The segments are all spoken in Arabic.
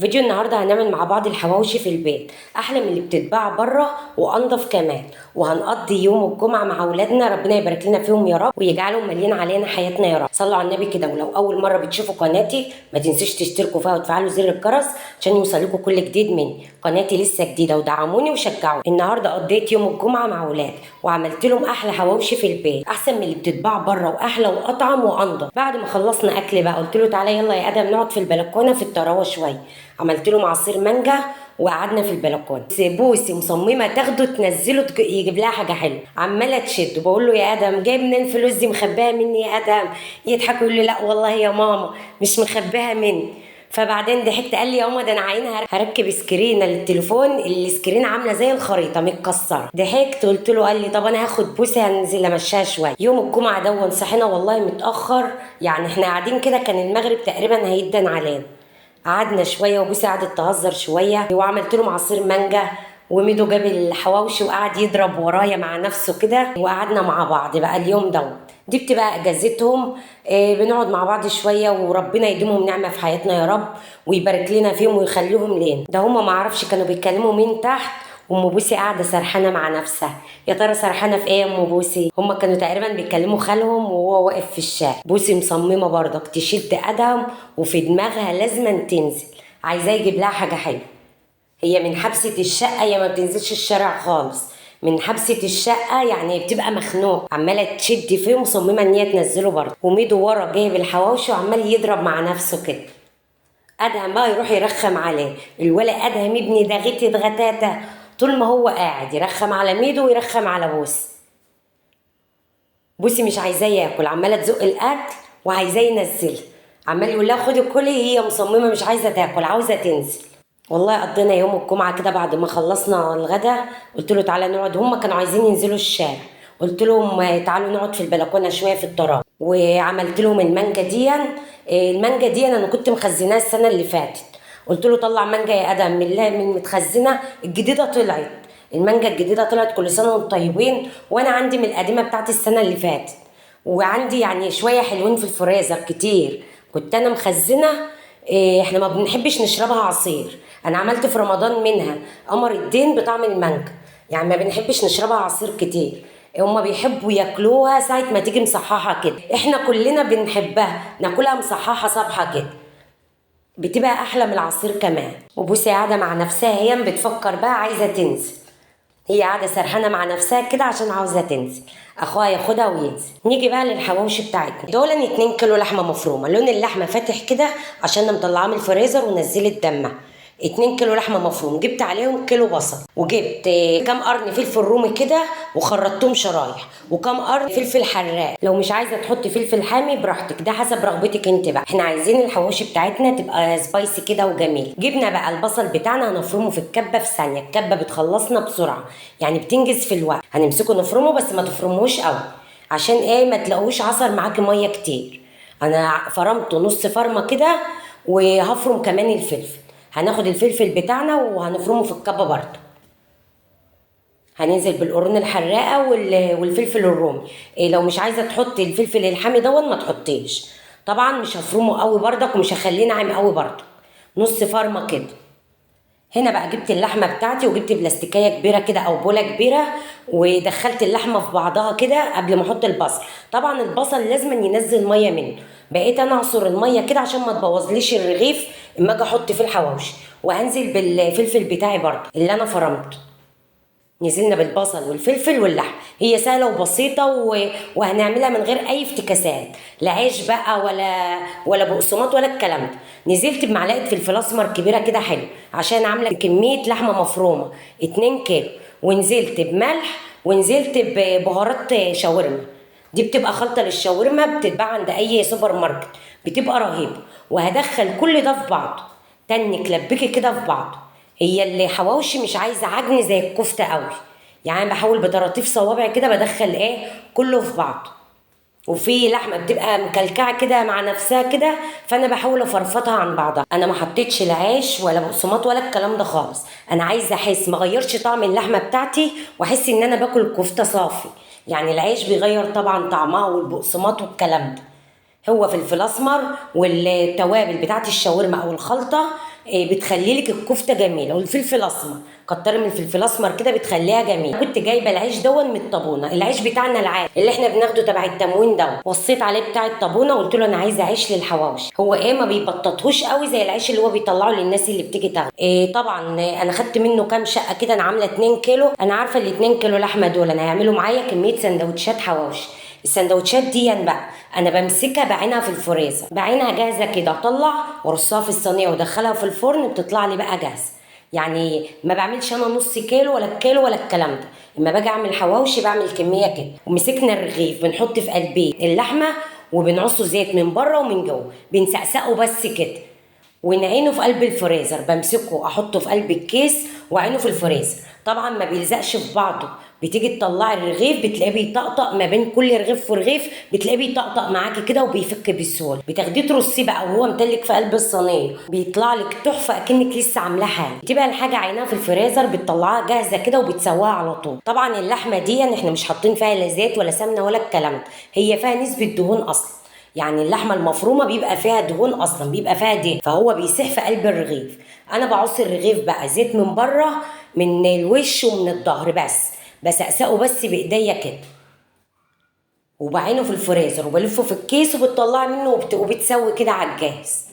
فيديو النهارده هنعمل مع بعض الحواوشي في البيت احلى من اللي بتتباع بره وانضف كمان. وهنقضي يوم الجمعه مع اولادنا، ربنا يبارك لنا فيهم يا رب ويجعلهم مالين علينا حياتنا يا رب. صلوا على النبي كده. ولو اول مره بتشوفوا قناتي ما تنسوش تشتركوا فيها وتفعلوا زر الجرس عشان يوصلكوا كل جديد مني. قناتي لسه جديده ودعموني وشجعوني. النهارده قضيت يوم الجمعه مع اولادي وعملت لهم احلى حواوشي في البيت احسن من اللي بتتباع بره واحلى واطعم وانضف. بعد ما خلصنا اكل بقى قلت له تعالى يلا يا ادم نقعد في البلكونه في الطراوه شويه. عملت لهم عصير مانجا وقعدنا في البلكونه. بوسي مصممه تاخده تنزله يجيب لها حاجه حلوه، عماله تشد. بقول له يا ادم جايب منين الفلوس دي مخباها مني يا ادم؟ يضحك يقول لي لا والله يا ماما مش مخباها مني. فبعدين ضحكت قال لي يا ماما ده انا عاينها هركب سكرين للتليفون، السكرين عامله زي الخريطه متكسره. ضحكت قلت له، قال لي طب انا هاخد بوسي هنزل امشيها شويه. يوم الجمعه ده صحينا والله متاخر، يعني احنا قاعدين كده كان المغرب تقريبا هيدن علينا. قعدنا شويه وبوسي قعدت تهزر شويه وعملت لهم عصير مانجا. وميدو جاب الحواوشي وقعد يضرب ورايا مع نفسه كده وقعدنا مع بعض بقى اليوم دي بتبقى اجازتهم. بنقعد مع بعض شويه وربنا يديمهم نعمه في حياتنا يا رب ويبارك لنا فيهم ويخليهم لنا. ده هما ما اعرفش كانوا بيتكلموا مين تحت. ام بوسي قاعده سرحانه مع نفسها. يا ترى سرحانه في ايه يا ام بوسي؟ هما كانوا تقريبا بيكلموا خالهم وهو واقف في الشارع. بوسي مصممه برضك تشد ادهم وفي دماغها لازما تنزل، عايزاه يجيب لها حاجه حلوه. هي من حبسه الشقه، هي ما بتنزلش الشارع خالص. من حبسه الشقه يعني بتبقى مخنوق، عماله تشد فيه مصممه ان هي تنزله برضه. وميدو ورا جايب الحواوشي وعمال يضرب مع نفسه كده. ادهم بقى يروح يرخم عليه. الولد ادهم ابني ده غتت غتاته، طول ما هو قاعد يرخم على ميدو ويرخم على بوسي. بوسي مش عايزاه ياكل، عماله تزق الاكل وعايزاه ينزلها. عمال يقول لها خدي كلي، هي مصممه مش عايزه تاكل عاوزه تنزل. والله قضينا يوم الجمعه كده. بعد ما خلصنا الغدا قلت له تعالى نقعد، هم كانوا عايزين ينزلوا الشارع. قلت لهم تعالوا نقعد في البلكونه شويه في التراب. وعملت لهم المانجا دي. المانجا دي انا كنت مخزناها السنه اللي فاتت. قلت له طلع مانجا يا ادم من المتخزنه الجديده طلعت. المانجا الجديده طلعت، كل سنه وانتم طيبين. وانا عندي من القديمه بتاعت السنه اللي فاتت، وعندي يعني شويه حلوين في الفريزر كتير كنت انا مخزنه. احنا ما بنحبش نشربها عصير. انا عملت في رمضان منها قمر الدين بطعم المانجا، يعني ما بنحبش نشربها عصير كتير. هما بيحبوا ياكلوها ساعه ما تيجي مصححه كده، احنا كلنا بنحبها ناكلها مصححه صبحه كده، بتبقى احلى من العصير كمان. وبوسي قاعده مع نفسها هي بتفكر بقى عايزه تنزل. هي قاعده سرحانه مع نفسها كده عشان عاوزه تنزل، اخوها ياخدها وينزل. نيجي بقى للحواوشي بتاعتنا. دول 2 كيلو لحمه مفرومه، لون اللحمه فاتح كده عشان انا مطلعاه من الفريزر ونزلت دمها. 2 كيلو لحمه مفروم، جبت عليهم كيلو بصل، وجبت كام قرن فلفل رومي كده وخرطتهم شرايح، وكام قرن فلفل حراق. لو مش عايزه تحطي فلفل حامي براحتك، ده حسب رغبتك انت بقى. احنا عايزين الحواوشي بتاعتنا تبقى سبايسي كده وجميل. جبنا بقى البصل بتاعنا هنفرمه في الكبه في ثانيه، الكبه بتخلصنا بسرعه يعني بتنجز في الوقت. هنمسكه نفرمه بس ما تفرموش قوي عشان ايه ما تلاقوش عصر معاكي ميه كتير. انا فرمته نص فرمه كده. وهفرم كمان الفلفل. هناخد الفلفل بتاعنا وهنفرمه في الكبه برضه. هننزل بالقرون الحراقه والفلفل الرومي. إيه لو مش عايزه تحطي الفلفل الحامي ما تحطيش. طبعا مش هفرمه قوي بردك ومش هخليه ناعم قوي بردك، نص فرمه كده. هنا بقى جبت اللحمه بتاعتي وجبت بلاستيكيه كبيره كده او بوله كبيره، ودخلت اللحمه في بعضها كده قبل ما احط البصل. طبعا البصل لازم ينزل ميه منه. بقيت انا اعصر الميه كده عشان ما تبوظليش الرغيف اما اجي احط فيه الحواوشي. وهنزل بالفلفل بتاعي برضه اللي انا فرمته. نزلنا بالبصل والفلفل واللحم. هي سهله وبسيطه وهنعملها من غير اي افتكاسات، لا عيش بقى ولا بقسماط ولا الكلام ده. نزلت بمعلقه فلفل اسمر كبيره كده حلو عشان عامله كميه لحمه مفرومه 2 كيلو. ونزلت بملح ونزلت ببهارات شاورما. دي بتبقى خلطه للشاورما بتتباع عند اي سوبر ماركت، بتبقى رهيبه. وهدخل كل ده في بعضه تاني كلبكي كده في بعضه. هي الحواوشي مش عايزه عجن زي الكفته قوي، يعني بحاول بطراطيف صوابع كده بدخل كله في بعضه. وفي لحمه بتبقى مكلكعه كده مع نفسها كده، فانا بحاول افرفطها عن بعضها. انا ما حطيتش لا عيش ولا بقسماط ولا الكلام ده خالص. انا عايزه احس ما غيرش طعم اللحمه بتاعتي واحس ان انا باكل كفته صافي. يعني العيش بيغير طبعا طعمها والبقسماط والكلام ده. هو فلفل اسمر والتوابل بتاعت الشاورما او الخلطه بتخلي لك الكفته جميله. والفلفل اسمر، كتري من الفلفل الاسمر كده بتخليها جميله. كنت جايبه العيش دون من الطابونه، العيش بتاعنا العادي اللي احنا بناخده تبع التموين دون، وصيت عليه بتاع الطابونه وقلت له انا عايزه عيش للحواوشي. هو ما بيبططهوش قوي زي العيش اللي هو بيطلعه للناس اللي بتيجي تاخده. طبعا انا خدت منه كام شقه كده، انا عامله 2 كيلو. انا عارفه ال 2 كيلو لحمه دول انا هيعملوا معايا كميه سندوتشات حواوشي. السندوتشات دي بقى انا بمسكها بعينها في الفريزر، بعينها جاهزه كده، اطلع وارصها في الصينيه وادخلها في الفرن، بتطلع لي بقى جاهزه. يعني ما بعملش انا نص كيلو ولا كيلو ولا الكلام ده. اما باجي اعمل حواوشي بعمل كميه كده. ومسكنا الرغيف بنحط في قلبيه اللحمه وبنعصه زيت من بره ومن جوه، بنسقسقه بس كده ونعينه في قلب الفريزر. بمسكه احطه في قلب الكيس وعينه في الفريزر. طبعا ما بيلزقش في بعضه. بتيجي تطلعي الرغيف بتلاقيه بيطقطق ما بين كل رغيف ورغيف، بتلاقيه بيطقطق معاكي كده وبيفك بسهوله. بتاخديه ترصيه بقى وهو متلك في قلب الصينيه، بيطلع لك تحفه اكنك لسه عاملاه حالا. تبقى الحاجه عينها في الفريزر بتطلعها جاهزه كده وبتسواها على طول. طبعا اللحمه دي احنا مش حاطين فيها لا زيت ولا سمنه ولا الكلام ده، هي فيها نسبه دهون اصلا. يعني اللحمه المفرومه بيبقى فيها دهون اصلا، بيبقى فيها دهن، فهو بيسيح في قلب الرغيف. انا بعصر الرغيف بقى زيت من بره من الوش ومن الظهر، بسقسقه بس بايديا كده وبعينه في الفريزر وبلفه في الكيس وبتطلعي منه وبتسوي كده على الجاهز.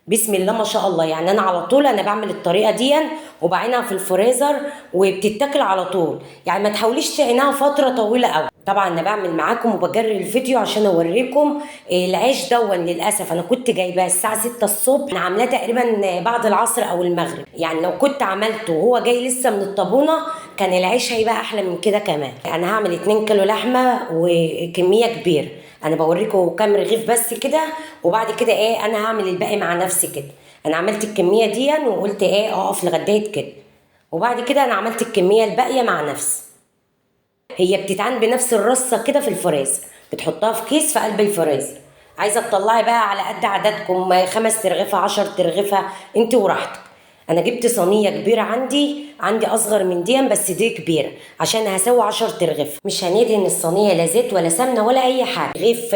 بسم الله ما شاء الله. يعني انا على طول انا بعمل الطريقه دي وبعينها في الفريزر وبتتاكل على طول. يعني ما تحاوليش تعينها فتره طويله قوي. طبعا انا بعمل معاكم وبجري الفيديو عشان اوريكم. العيش دون للاسف انا كنت جايباه الساعه 6 الصبح، انا عاملاه تقريبا بعد العصر او المغرب. يعني لو كنت عملته وهو جاي لسه من الطابونه كان العيش هيبقى احلى من كده كمان. انا هعمل 2 كيلو لحمه وكميه كبيره. انا بوريكم كام رغيف بس كده، وبعد كده انا هعمل الباقي مع نفسي كده. انا عملت الكميه دي وقلت اقف لغايه كده، وبعد كده انا عملت الكميه الباقيه مع نفسي. هي بتتعان بنفس الرصه كده في الفريزر، بتحطها في كيس في قلب الفريزر. عايزه تطلعي بقى على قد عددكم 5 ترغيفه 10 ترغيفه انت وراحتك. انا جبت صينيه كبيره، عندي اصغر من دي بس دي كبيره عشان هسوي 10 ترغيف. مش هندهن الصينيه لا زيت ولا سمنه ولا اي حاجه، رغيف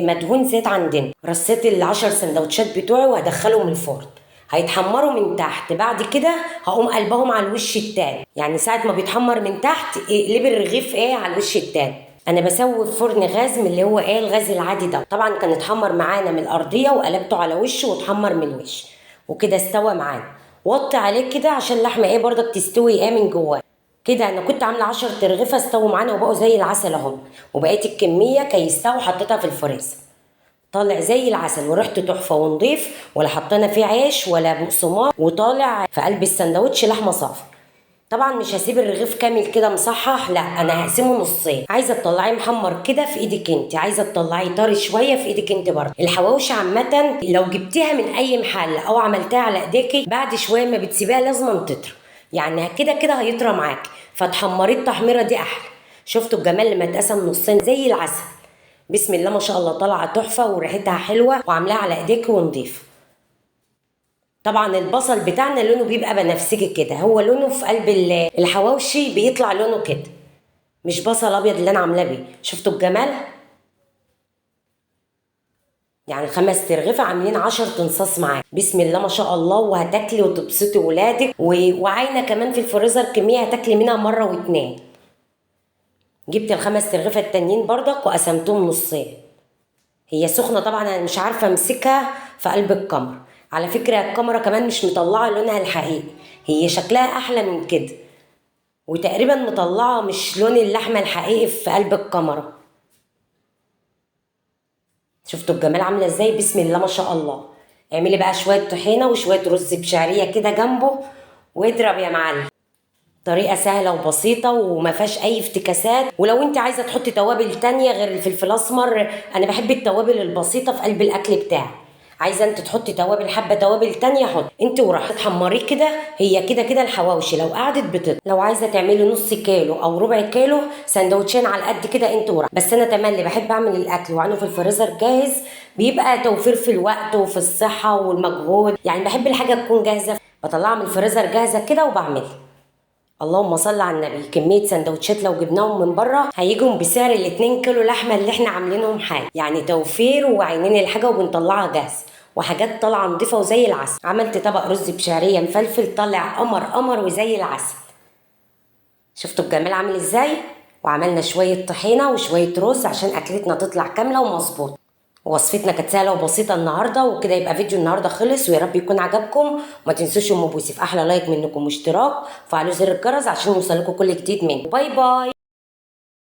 مدهون زيت عندنا. رصيت ال10 سندوتشات بتوعي وهدخلهم الفرن، هيتحمروا من تحت. بعد كده هقوم قلبهم على الوش التاني. يعني ساعة ما بيتحمر من تحت اقلبي الرغيف على الوش التاني. انا بسوي في فرن غاز من اللي هو الغاز العادي ده. طبعا كان اتحمر معانا من الارضيه وقلبته على وشه واتحمر من الوش وكده استوى معانا. وطي عليه كده عشان اللحمه برضك تستوي من جواه كده. انا كنت عامله 10 ترغيفه استووا معانا وبقوا زي العسل اهم. وبقيت الكميه كيستووا حطيتها في الفريزر، طالع زي العسل وريحته تحفه ونضيف، ولا حطينا فيه عيش ولا بقسماط، وطالع في قلب السندوتش لحمه صافي. طبعا مش هسيب الرغيف كامل كده مصحح، لا انا هقسمه نصين. عايزه تطلعيه محمر كده في ايدك انت، عايزه تطلعيه طري شويه في ايدك انت برضه. الحواوشي عامه لو جبتيها من اي محل او عملتها على ايديكي بعد شويه ما بتسيبيها لازم تطرى. يعني كده كده هيطرى معاكي، فتحمريه التحميره دي احلى. شفتوا الجمال لما اتقسم نصين زي العسل؟ بسم الله ما شاء الله، طالعه تحفه وريحتها حلوه وعاملاها على ايديك ونضيف. طبعا البصل بتاعنا لونه بيبقى بنفسجي كده، هو لونه في قلب الحواوشي بيطلع لونه كده، مش بصل ابيض اللي انا عاملاه بيه. شفتوا الجمال؟ يعني 5 ترغيفه عاملين 10 تنصاص معاك. بسم الله ما شاء الله. وهتاكلي وتبسطي ولادك وعاينه كمان في الفريزر كميه هتاكلي منها مره واتنين. جبت ال5 ترغيفه التانيين برضك وقسمتهم نصين. هي سخنه طبعا، انا مش عارفه امسكها في قلب الكاميرا. على فكره الكاميرا كمان مش مطلعه لونها الحقيقي، هي شكلها احلى من كده، وتقريبا مطلعه مش لون اللحمه الحقيقي في قلب الكاميرا. شفتوا الجمال عامله ازاي؟ بسم الله ما شاء الله. اعملي بقى شويه طحينه وشويه رز بشعريه كده جنبه واضرب يا معلم. طريقه سهله وبسيطه وما فيهاش اي افتكاسات. ولو انت عايزه تحطي توابل تانية غير الفلفل الاسمر، انا بحب التوابل البسيطه في قلب الاكل بتاعي. عايزه انت تحطي توابل، حبه توابل تانية حط انت وراح تحمريه كده. هي كده كده الحواوشي لو قعدت بتطلع. لو عايزه تعملي نص كيلو او ربع كيلو سندوتشين على قد كده انت وراح. بس انا تملي بحب اعمل الاكل وعنه في الفريزر جاهز، بيبقى توفير في الوقت وفي الصحه والمجهود. يعني بحب الحاجه تكون جاهزه، بطلعها من الفريزر جاهزه كده وبعملها. اللهم صل على النبي. كميه سندوتشات لو جبناهم من بره هيجوا بسعر ال2 كيلو لحمه اللي احنا عاملينهم حاجه. يعني توفير وعينين الحاجه وبنطلعها جاهزه. وحاجات طالعه نضيفه وزي العسل. عملت طبق رز بشعريه مفلفل طالع قمر قمر وزي العسل. شفتوا الجمال عامل ازاي؟ وعملنا شويه طحينه وشويه رز عشان اكلتنا تطلع كامله ومظبوطه. وصفتنا كانت سهله وبسيطه النهارده. وكده يبقى فيديو النهارده خلص، ويا رب يكون عجبكم. وما تنسوش ام بوسي في احلى لايك منكم واشتراك، وفعلوا زر الجرس عشان يوصلكم كل جديد مني. باي باي.